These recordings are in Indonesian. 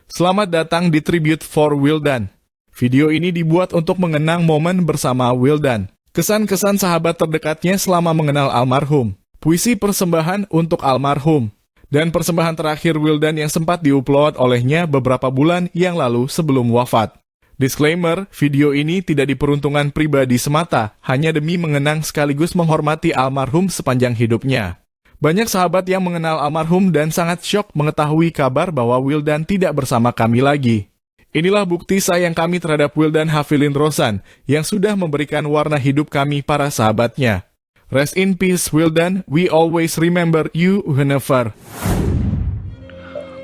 Selamat datang di Tribute for Wildan. Video ini dibuat untuk mengenang momen bersama Wildan. Kesan-kesan sahabat terdekatnya selama mengenal almarhum. Puisi persembahan untuk almarhum. Dan persembahan terakhir Wildan yang sempat diupload olehnya beberapa bulan yang lalu sebelum wafat. Disclaimer, video ini tidak diperuntukkan pribadi semata, hanya demi mengenang sekaligus menghormati almarhum sepanjang hidupnya. Banyak sahabat yang mengenal almarhum dan sangat syok mengetahui kabar bahwa Wildan tidak bersama kami lagi. Inilah bukti sayang kami terhadap Wildan Hafilin Rosan yang sudah memberikan warna hidup kami para sahabatnya. Rest in peace Wildan, we always remember you whenever.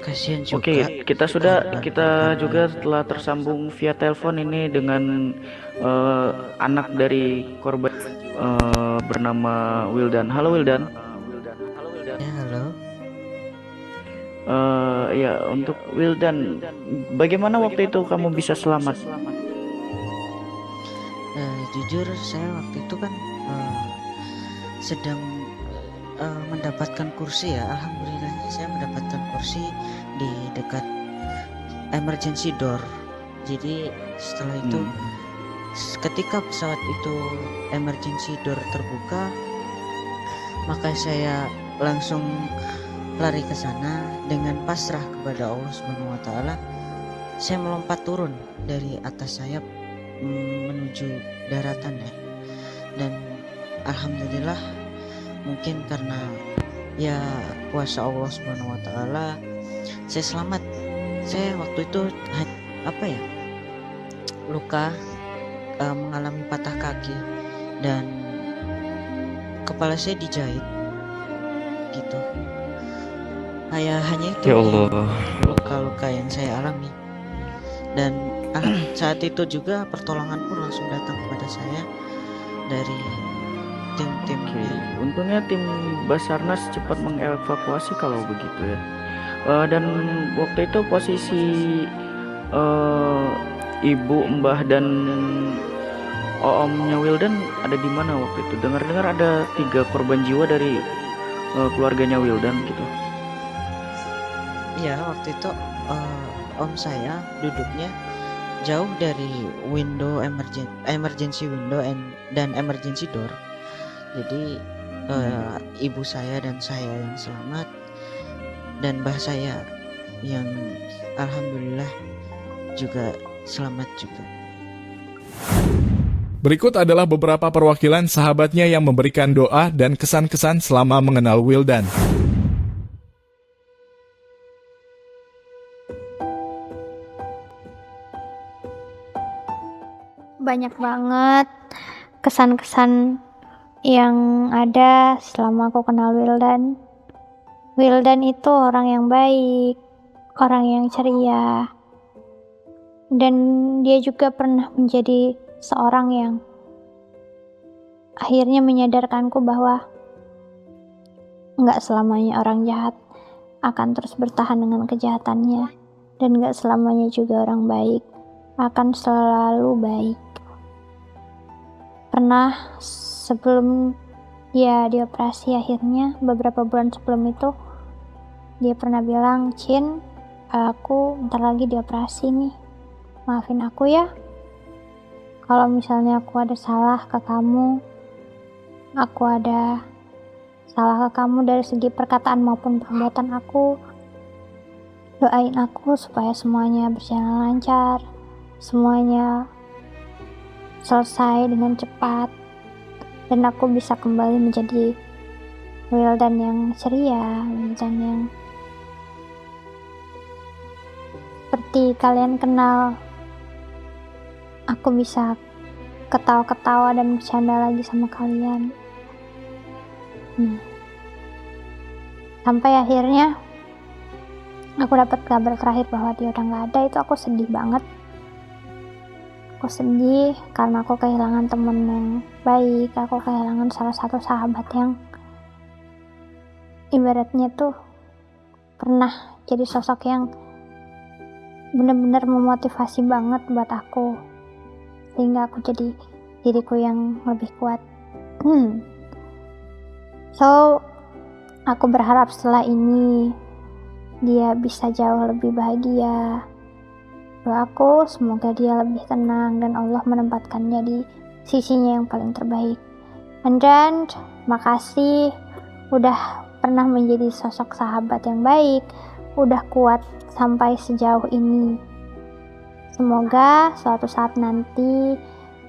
Kasihan juga. Oke, kita juga telah tersambung via telepon ini dengan anak dari korban bernama Wildan. Halo Wildan. Ya, halo. Ya, untuk Wildan, bagaimana waktu itu kamu bisa selamat? Jujur saya waktu itu kan sedang mendapatkan kursi ya. Alhamdulillahnya saya mendapatkan kursi di dekat emergency door. Jadi setelah itu ketika pesawat itu emergency door terbuka, maka saya langsung lari ke sana dengan pasrah kepada Allah Subhanahu wa taala. Saya melompat turun dari atas sayap menuju daratan ya. Dan alhamdulillah mungkin karena ya kuasa Allah Subhanahu wa taala saya selamat. Saya waktu itu luka, mengalami patah kaki dan kepala saya dijahit gitu. Hanya itu Ya Allah. luka-luka yang saya alami. Dan saat itu juga pertolongan pun langsung datang kepada saya dari tim-tim. Untungnya tim Basarnas cepat mengevakuasi kalau begitu ya. Dan waktu itu posisi ibu, mbah dan omnya Wildan ada di mana waktu itu? Dengar-dengar ada 3 korban jiwa dari keluarganya Wildan gitu. Ya, waktu itu om saya duduknya jauh dari window emergency window dan emergency door. Jadi ibu saya dan saya yang selamat dan mbah saya yang alhamdulillah juga selamat juga. Berikut adalah beberapa perwakilan sahabatnya yang memberikan doa dan kesan-kesan selama mengenal Wildan. Banyak banget kesan-kesan yang ada selama aku kenal Wildan. Wildan itu orang yang baik, orang yang ceria, dan dia juga pernah menjadi seorang yang akhirnya menyadarkanku bahwa nggak selamanya orang jahat akan terus bertahan dengan kejahatannya, dan nggak selamanya juga orang baik akan selalu baik. Pernah sebelum dia dioperasi, akhirnya beberapa bulan sebelum itu dia pernah bilang, "Cin, aku bentar lagi dioperasi nih, maafin aku ya kalau misalnya aku ada salah ke kamu, aku ada salah ke kamu dari segi perkataan maupun perbuatan aku. Doain aku supaya semuanya berjalan lancar, semuanya selesai dengan cepat, dan aku bisa kembali menjadi Wildan yang ceria, Wildan yang seperti kalian kenal. Aku bisa ketawa-ketawa dan bercanda lagi sama kalian." Sampai akhirnya aku dapat kabar terakhir bahwa dia udah gak ada. Itu aku sedih banget. Aku sedih karena aku kehilangan temen yang baik. Aku kehilangan salah satu sahabat yang ibaratnya tuh pernah jadi sosok yang benar-benar memotivasi banget buat aku, sehingga aku jadi diriku yang lebih kuat. So, aku berharap setelah ini dia bisa jauh lebih bahagia. Doaku semoga dia lebih tenang dan Allah menempatkannya di sisinya yang paling terbaik. And then, makasih udah pernah menjadi sosok sahabat yang baik, udah kuat sampai sejauh ini. Semoga suatu saat nanti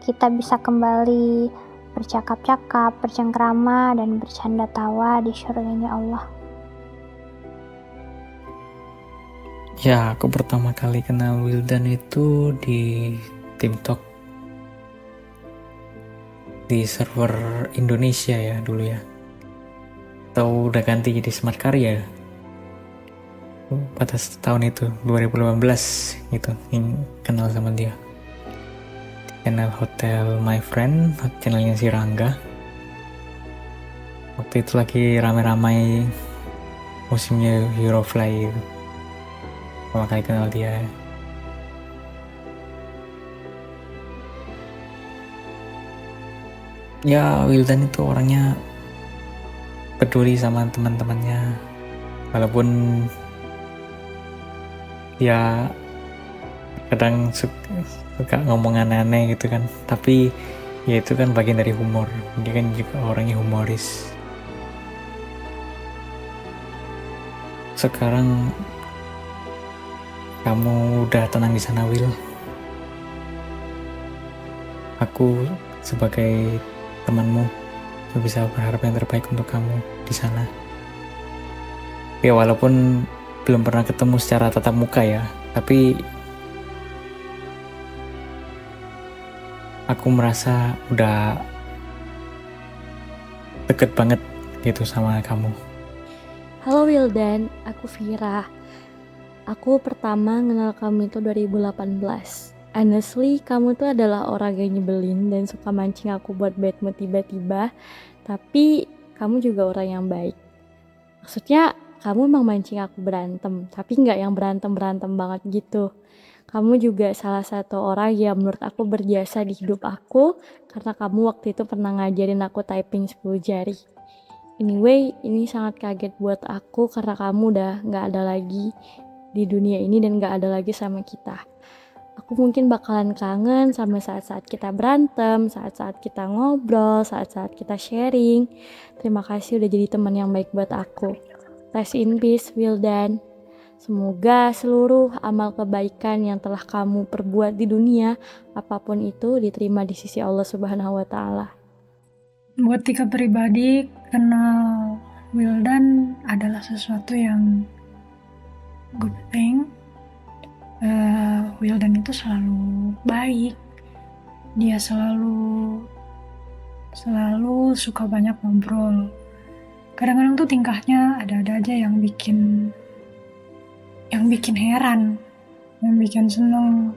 kita bisa kembali bercakap-cakap, bercengkrama, dan bercanda tawa di surganya Allah. Ya, aku pertama kali kenal Wildan itu di TikTok, di server Indonesia ya dulu ya. Atau udah ganti jadi Smart Karya pada tahun itu 2018 gitu, yang kenal sama dia. Channel Hotel My Friend, channelnya si Rangga. Waktu itu lagi rame-ramai musimnya Eurofly gitu. Pertama kali kenal dia. Ya, Wildan itu orangnya peduli sama teman-temannya, walaupun ya kadang suka ngomong aneh-aneh gitu kan, tapi ya itu kan bagian dari humor. Dia kan juga orangnya humoris. Sekarang kamu udah tenang di sana, Will. Aku sebagai temanmu bisa berharap yang terbaik untuk kamu di sana. Ya walaupun belum pernah ketemu secara tatap muka ya, tapi aku merasa udah deket banget gitu sama kamu. Halo Wildan, aku Vira. Aku pertama kenal kamu itu 2018. Honestly, kamu tuh adalah orang yang nyebelin dan suka mancing aku buat bad mood tiba-tiba. Tapi kamu juga orang yang baik. Maksudnya, kamu emang mancing aku berantem, tapi nggak yang berantem-berantem banget gitu. Kamu juga salah satu orang yang menurut aku berjasa di hidup aku, karena kamu waktu itu pernah ngajarin aku typing 10 jari. Anyway, ini sangat kaget buat aku karena kamu udah nggak ada lagi di dunia ini dan gak ada lagi sama kita. Aku mungkin bakalan kangen sama saat-saat kita berantem, saat-saat kita ngobrol, saat-saat kita sharing. Terima kasih udah jadi teman yang baik buat aku. Rest in peace, Wildan. Semoga seluruh amal kebaikan yang telah kamu perbuat di dunia, apapun itu, diterima di sisi Allah Subhanahu wa Ta'ala. Buat Tika pribadi, kenal Wildan adalah sesuatu yang good thing. Wildan itu selalu baik, dia selalu suka banyak ngobrol. Kadang-kadang tuh tingkahnya ada-ada aja yang bikin heran, yang bikin seneng,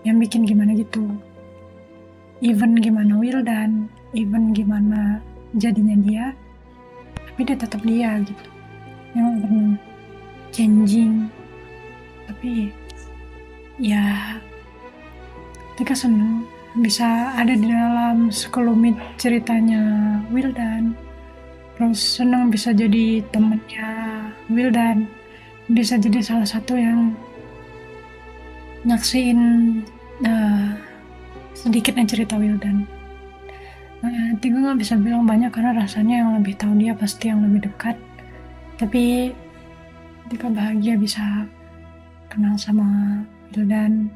yang bikin gimana gitu. Even gimana Wildan, even gimana jadinya dia, tapi dia tetap dia gitu. Yang pernah changing, tapi ya Tika seneng bisa ada di dalam sekelumit ceritanya Wildan, terus seneng bisa jadi temennya Wildan, bisa jadi salah satu yang nyaksiin sedikitnya cerita Wildan. Tika nggak bisa bilang banyak karena rasanya yang lebih tahu dia pasti yang lebih dekat, tapi Tika bahagia bisa kenal sama Wildan.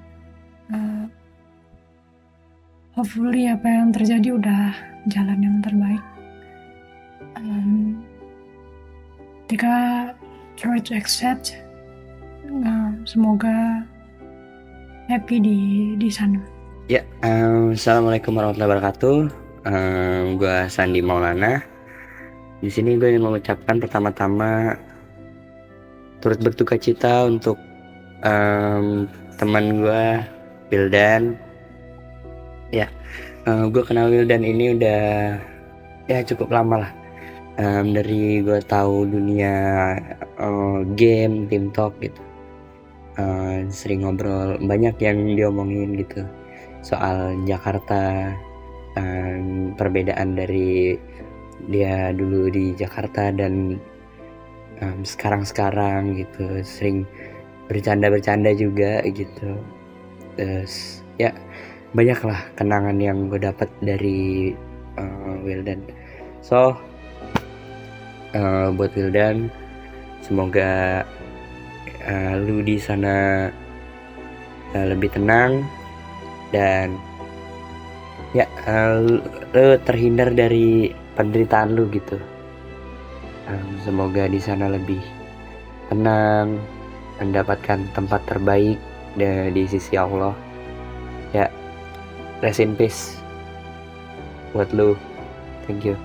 Hopefully apa yang terjadi udah jalan yang terbaik. Tika try to accept. Semoga happy di sana. Ya, assalamualaikum warahmatullahi wabarakatuh. Gue Sandi Maulana. Di sini gue ingin mengucapkan pertama-tama turut berduka cita untuk teman gue Wildan. Ya, gue kenal Wildan ini udah ya cukup lama lah. Dari gue tahu dunia game, TikTok gitu. Sering ngobrol, banyak yang diomongin gitu soal Jakarta, perbedaan dari dia dulu di Jakarta dan sekarang-sekarang gitu, sering bercanda-bercanda juga gitu. Terus ya banyaklah kenangan yang gue dapat dari Wildan. So buat Wildan, semoga lu di sana lebih tenang dan ya lu terhindar dari penderitaan lu gitu. Semoga di sana lebih tenang, mendapatkan tempat terbaik di sisi Allah. Ya, rest in peace buat lu. Thank you.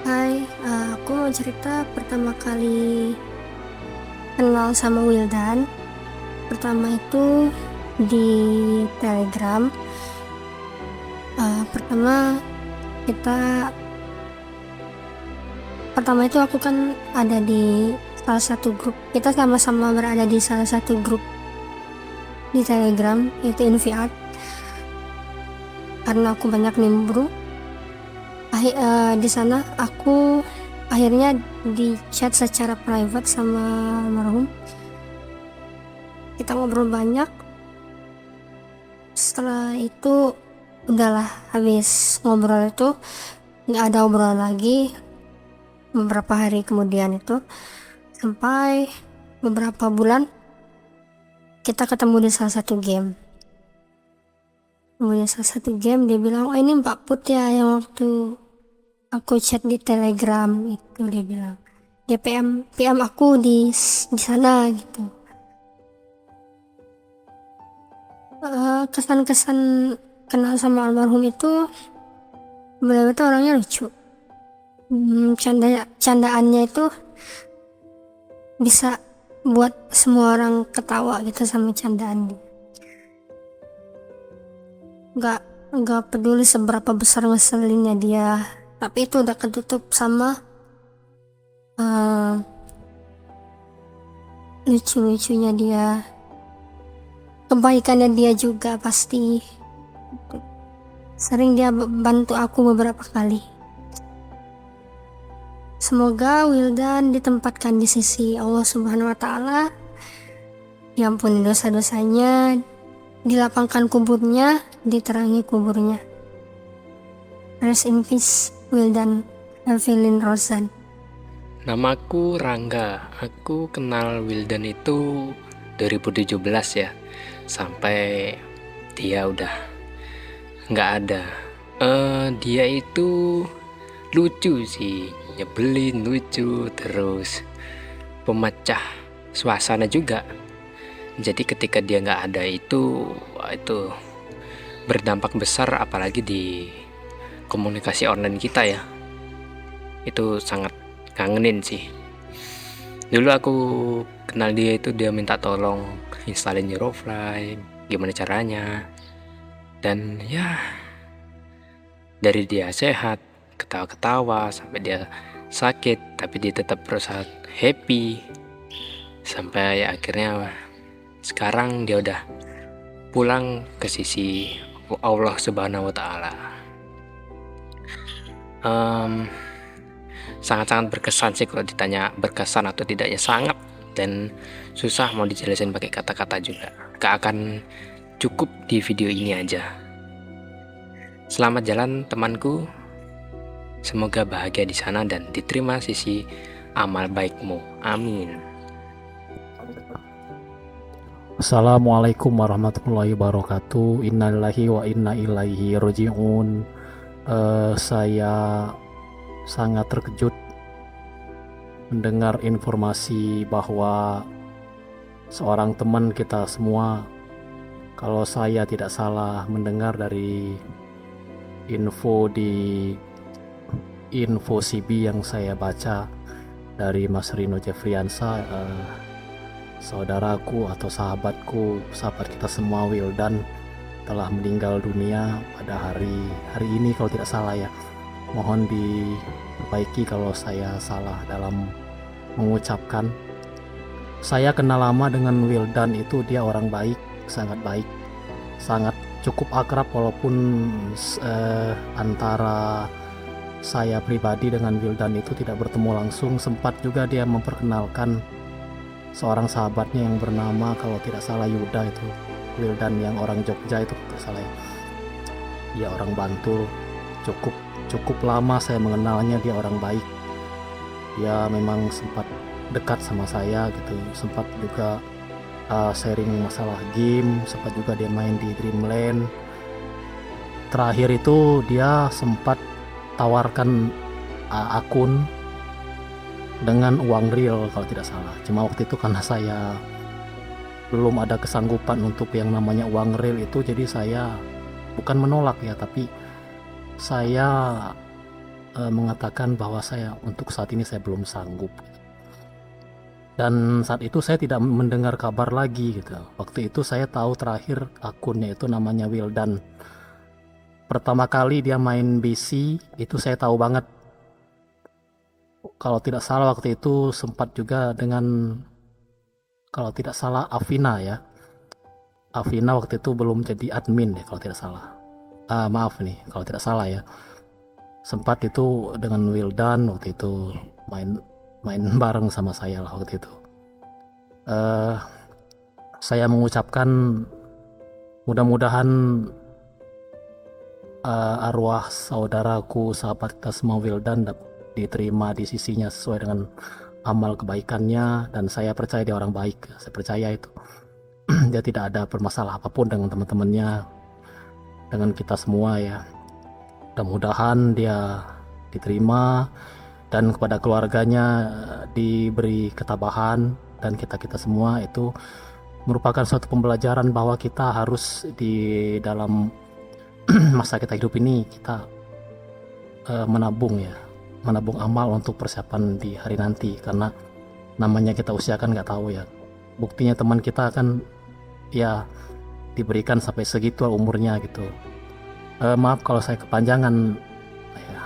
Hai, aku mau cerita pertama kali kenal sama Wildan. Pertama itu di Telegram. Pertama itu aku kan ada di salah satu grup. Kita sama-sama berada di salah satu grup di Telegram, yaitu Infiat. Karena aku banyak nimbrung, di sana aku akhirnya di chat secara private sama almarhum. Kita ngobrol banyak. Setelah itu udahlah, habis ngobrol itu nggak ada obrolan lagi. Beberapa hari kemudian itu, sampai beberapa bulan kita ketemu di salah satu game. Kemudian salah satu game dia bilang, oh ini Mbak Put ya yang waktu aku chat di Telegram itu, dia bilang. Dia PM aku di sana gitu. Kesan-kesan kenal sama almarhum itu, beliau itu orangnya lucu. Candaannya itu bisa buat semua orang ketawa gitu sama candaan dia. Gak peduli seberapa besar ngeselinnya dia, tapi itu udah ketutup sama lucu-lucunya dia, kebaikannya dia juga pasti. Sering dia bantu aku beberapa kali. Semoga Wildan ditempatkan di sisi Allah Subhanahu wa Ta'ala, diampuni dosa-dosanya, dilapangkan kuburnya, diterangi kuburnya. Rest in peace Wildan Evelyn Rozan. Namaku Rangga. Aku kenal Wildan itu 2017 ya, sampai dia udah nggak ada. Dia itu lucu sih, nyebelin, lucu, terus pemecah suasana juga. Jadi ketika dia nggak ada itu berdampak besar, apalagi di komunikasi online kita ya. Itu sangat kangenin sih. Dulu aku kenal dia itu, dia minta tolong instalin Eurofly, gimana caranya. Dan ya, dari dia sehat, ketawa-ketawa, sampai dia sakit, tapi dia tetap berusaha happy. Sampai akhirnya sekarang dia udah pulang ke sisi Allah Subhanahu wa Ta'ala. Sangat-sangat berkesan sih. Kalau ditanya berkesan atau tidaknya, sangat, dan susah mau dijelasin pakai kata-kata juga. Gak akan cukup di video ini aja. Selamat jalan temanku, semoga bahagia di sana dan diterima sisi amal baikmu, amin. Assalamualaikum warahmatullahi wabarakatuh. Innalillahi wa inna ilaihi raji'un. Saya sangat terkejut mendengar informasi bahwa seorang teman kita semua, kalau saya tidak salah mendengar dari info CB yang saya baca dari Mas Rino Jeffriansa, saudaraku atau sahabat kita semua, Wildan, telah meninggal dunia pada hari ini kalau tidak salah ya. Mohon diperbaiki kalau saya salah dalam mengucapkan. Saya kenal lama dengan Wildan itu, dia orang baik, sangat cukup akrab, walaupun antara saya pribadi dengan Wildan itu tidak bertemu langsung. Sempat juga dia memperkenalkan seorang sahabatnya yang bernama, kalau tidak salah, Yuda. Itu Wildan yang orang Jogja itu, kalau tidak salah ya. Dia orang Bantul. Cukup lama saya mengenalnya, dia orang baik. Dia memang sempat dekat sama saya gitu, sempat juga sharing masalah game, sempat juga dia main di Dreamland. Terakhir itu dia sempat tawarkan akun dengan uang real kalau tidak salah. Cuma waktu itu karena saya belum ada kesanggupan untuk yang namanya uang real itu, jadi saya bukan menolak ya, tapi saya mengatakan bahwa saya untuk saat ini saya belum sanggup. Dan saat itu saya tidak mendengar kabar lagi gitu. Waktu itu saya tahu terakhir akunnya itu namanya Wildan. Pertama kali dia main BC itu saya tahu banget. Kalau tidak salah waktu itu sempat juga dengan, kalau tidak salah, Avina ya. Avina waktu itu belum jadi admin ya kalau tidak salah. Maaf nih kalau tidak salah ya. Sempat itu dengan Wildan waktu itu main bareng sama saya lah waktu itu. Saya mengucapkan mudah-mudahan arwah saudaraku, sahabat kita semua Wildan diterima di sisinya sesuai dengan amal kebaikannya, dan saya percaya dia orang baik. Saya percaya itu dia tidak ada permasalahan apapun dengan teman-temannya, dengan kita semua ya. Mudah-mudahan dia diterima dan kepada keluarganya diberi ketabahan, dan kita semua itu merupakan suatu pembelajaran bahwa kita harus di dalam masa kita hidup ini kita menabung amal untuk persiapan di hari nanti, karena namanya kita usia kan nggak tahu ya. Buktinya teman kita kan ya diberikan sampai segitu umurnya gitu. Maaf kalau saya kepanjangan ya.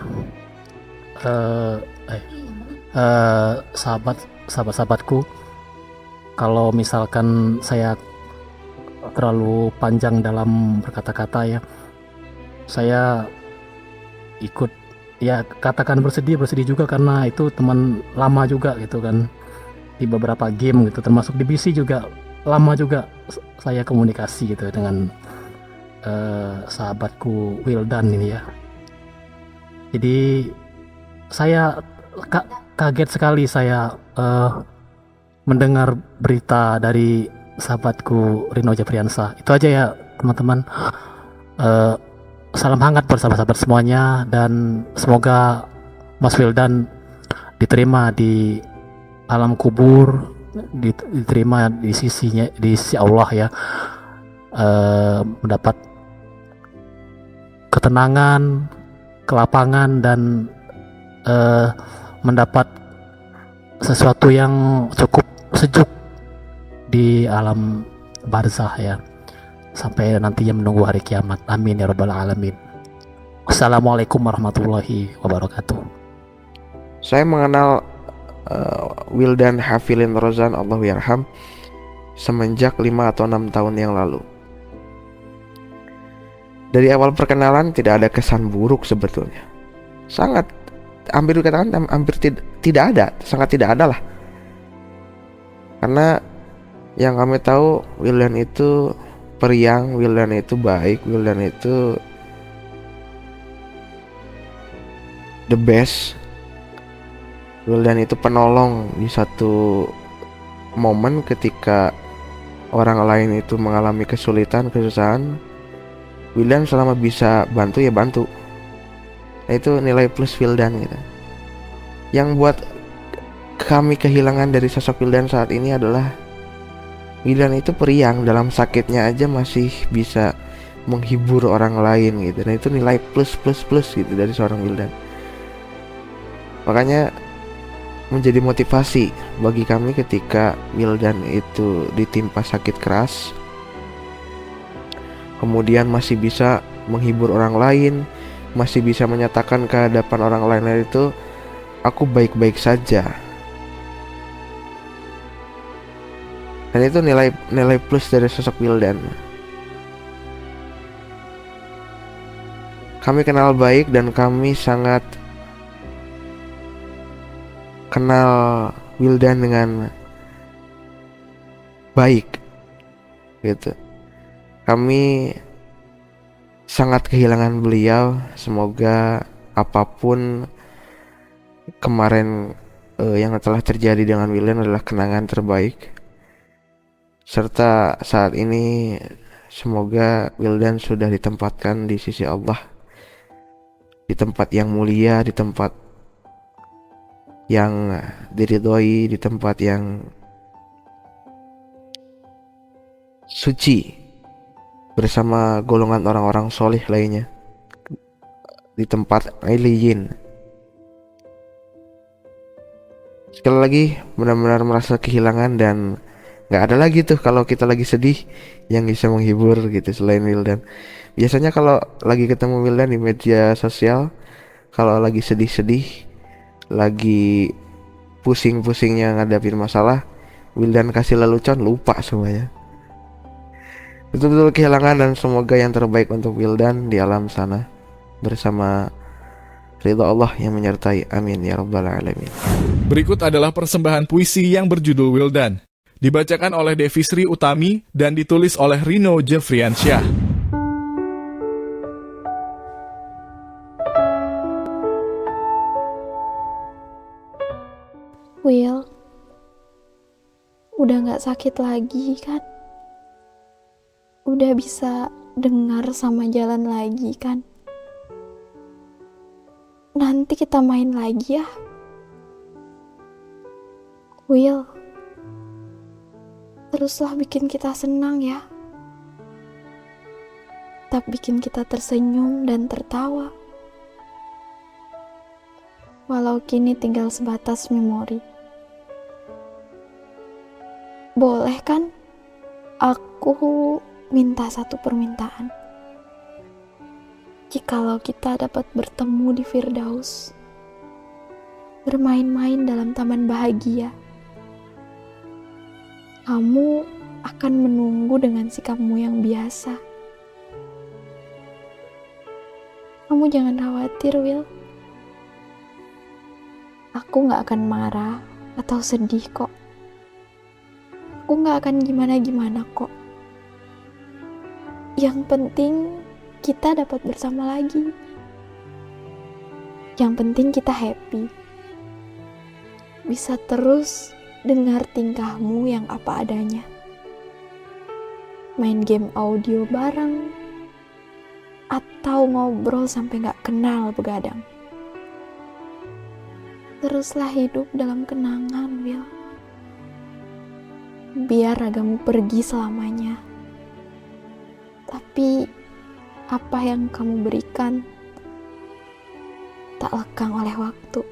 Sahabat-sahabatku, kalau misalkan saya terlalu panjang dalam berkata-kata ya, saya ikut ya katakan bersedih juga, karena itu teman lama juga gitu kan, di beberapa game gitu, termasuk di BC juga lama juga saya komunikasi gitu dengan sahabatku Wildan ini ya. Jadi saya kaget sekali saya mendengar berita dari sahabatku Rino Japriansa. Itu aja ya teman-teman. Salam hangat buat sahabat-sahabat semuanya, dan semoga Mas Wildan diterima di alam kubur, diterima di sisinya, di sisi Allah ya, mendapat ketenangan, kelapangan, dan mendapat sesuatu yang cukup sejuk di alam barzah ya, sampai nantinya menunggu hari kiamat. Amin ya rabbal alamin. Assalamualaikum warahmatullahi wabarakatuh. Saya mengenal Wildan Hafilin Rozan, Allahu yarham, semenjak 5 atau 6 tahun yang lalu. Dari awal perkenalan tidak ada kesan buruk sebetulnya. Hampir tidak ada, sangat tidak ada lah. Karena yang kami tahu, Wildan itu periang, Wildan itu baik, Wildan itu the best. Wildan itu penolong di satu momen ketika orang lain itu mengalami kesulitan, kesusahan. Wildan selama bisa bantu ya bantu. Nah, itu nilai plus Wildan gitu. Yang buat kami kehilangan dari sosok Wildan saat ini adalah Wildan itu periang, dalam sakitnya aja masih bisa menghibur orang lain gitu. Nah, itu nilai plus gitu dari seorang Wildan. Makanya menjadi motivasi bagi kami ketika Wildan itu ditimpa sakit keras, kemudian masih bisa menghibur orang lain, masih bisa menyatakan ke hadapan orang lain itu, aku baik-baik saja. Dan itu nilai plus dari sosok Wildan. Kami kenal baik dan kami sangat kenal Wildan dengan baik gitu. Kami sangat kehilangan beliau. Semoga apapun kemarin yang telah terjadi dengan Wildan adalah kenangan terbaik. Serta saat ini semoga Wildan sudah ditempatkan di sisi Allah, di tempat yang mulia, di tempat yang diridhoi, di tempat yang suci bersama golongan orang-orang soleh lainnya, di tempat Iliyin. Sekali lagi benar-benar merasa kehilangan, dan nggak ada lagi tuh kalau kita lagi sedih yang bisa menghibur gitu selain Wildan. Biasanya kalau lagi ketemu Wildan di media sosial, kalau lagi sedih-sedih, lagi pusing-pusingnya ngadapin masalah, Wildan kasih lelucon, lupa semuanya. Betul-betul kehilangan, dan semoga yang terbaik untuk Wildan di alam sana bersama ridha Allah yang menyertai. Amin ya rabbal alamin. Berikut adalah persembahan puisi yang berjudul Wildan. Dibacakan oleh Devi Sri Utami dan ditulis oleh Rino Jeffriansyah. Will, udah gak sakit lagi kan? Udah bisa dengar sama jalan lagi kan? Nanti kita main lagi ya. Will, teruslah bikin kita senang ya. Tetap bikin kita tersenyum dan tertawa. Walau kini tinggal sebatas memori. Boleh kan? Aku minta satu permintaan. Jikalau kita dapat bertemu di Firdaus, bermain-main dalam taman bahagia, kamu akan menunggu dengan sikapmu yang biasa. Kamu jangan khawatir, Will. Aku gak akan marah atau sedih kok. Aku gak akan gimana-gimana kok. Yang penting kita dapat bersama lagi. Yang penting kita happy. Bisa terus dengar tingkahmu yang apa adanya. Main game audio bareng, atau ngobrol sampai gak kenal begadang. Teruslah hidup dalam kenangan, Will. Biar ragamu pergi selamanya. Tapi apa yang kamu berikan tak lekang oleh waktu.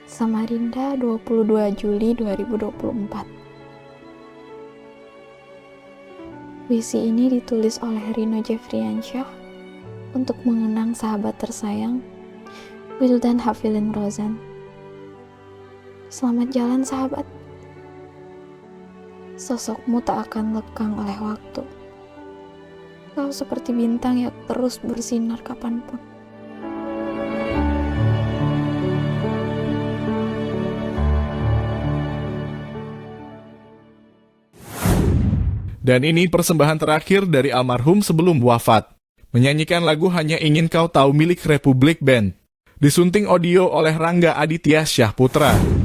Samarinda, 22 Juli 2024. Puisi ini ditulis oleh Rino Jeffriansyah untuk mengenang sahabat tersayang Wildan Hafilin Rozan. Selamat jalan sahabat. Sosokmu tak akan lekang oleh waktu. Kau seperti bintang yang terus bersinar kapanpun. Dan ini persembahan terakhir dari almarhum sebelum wafat. Menyanyikan lagu Hanya Ingin Kau Tahu milik Republik Band. Disunting audio oleh Rangga Aditya Syahputra.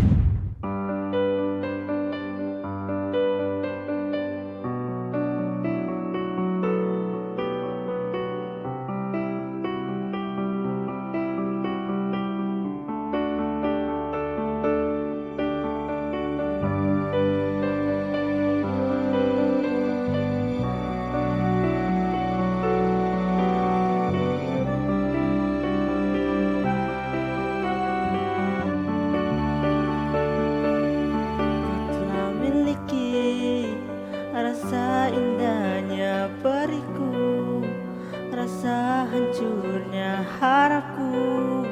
hancurnya harapku,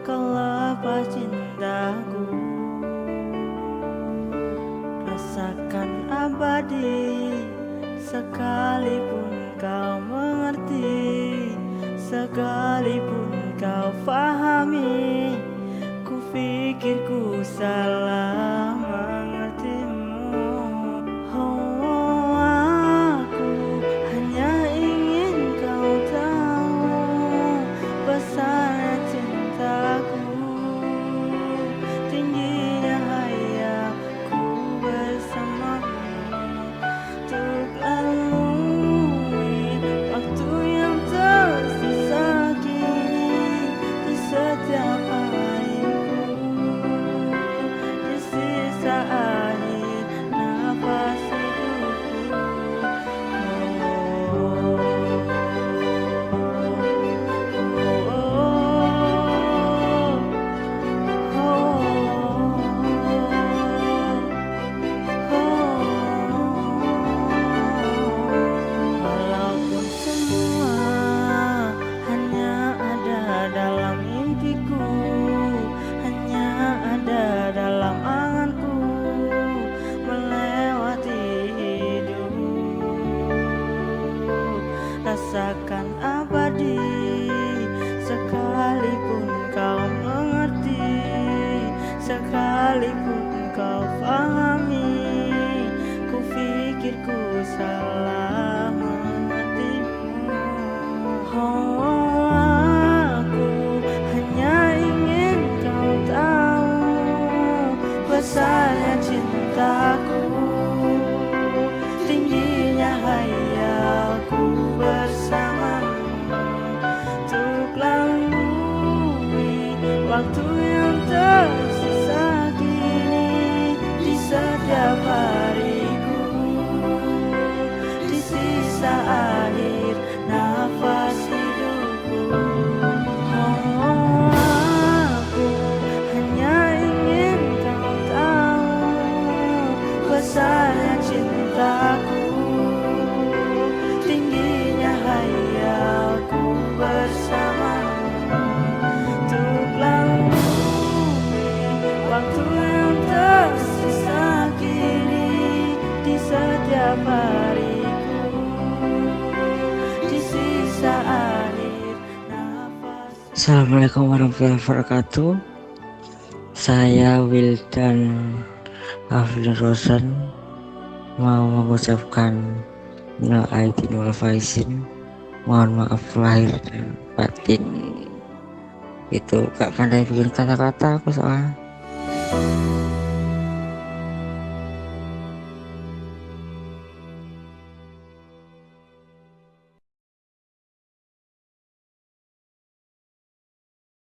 kau lepas cintaku. Rasakan abadi, sekalipun kau mengerti, sekalipun kau pahami. Ku pikir ku salah mengertimu. Oh, aku hanya ingin kau tahu besarnya cintaku, tingginya hayalku bersamamu. Untuk lalui waktu yang tersisa kini di setiap hariku, di sisa akhir nafas hidupku. Walaupun semua hanya ada dalam mimpiku, hanya ada dalam anganku, melewati hidup, rasakan abadi. Sekalipun kau mengerti, sekalipun kau pahami, ku pikir ku salah mengertimu. Oh, aku hanya ingin kau tahu besarnya cintaku, tingginya hayalku bersamamu. Untuk lalui waktu yang tersisa kini di setiap hariku, di sisa akhir nafas hidupku. Oh, aku hanya ingin kau tahu besarnya cintaku, tingginya hayalku bersamamu. Untuk lalui waktu yang tersisa kini di setiap hariku, di sisa akhir nafas. Assalamualaikum warahmatullahi wabarakatuh. Saya Wildan Afdal Rosan mau mengucapkan minal aidin wal faizin, mohon maaf lahir dan batin. Itu gak pandai bikin kata-kata aku soalnya.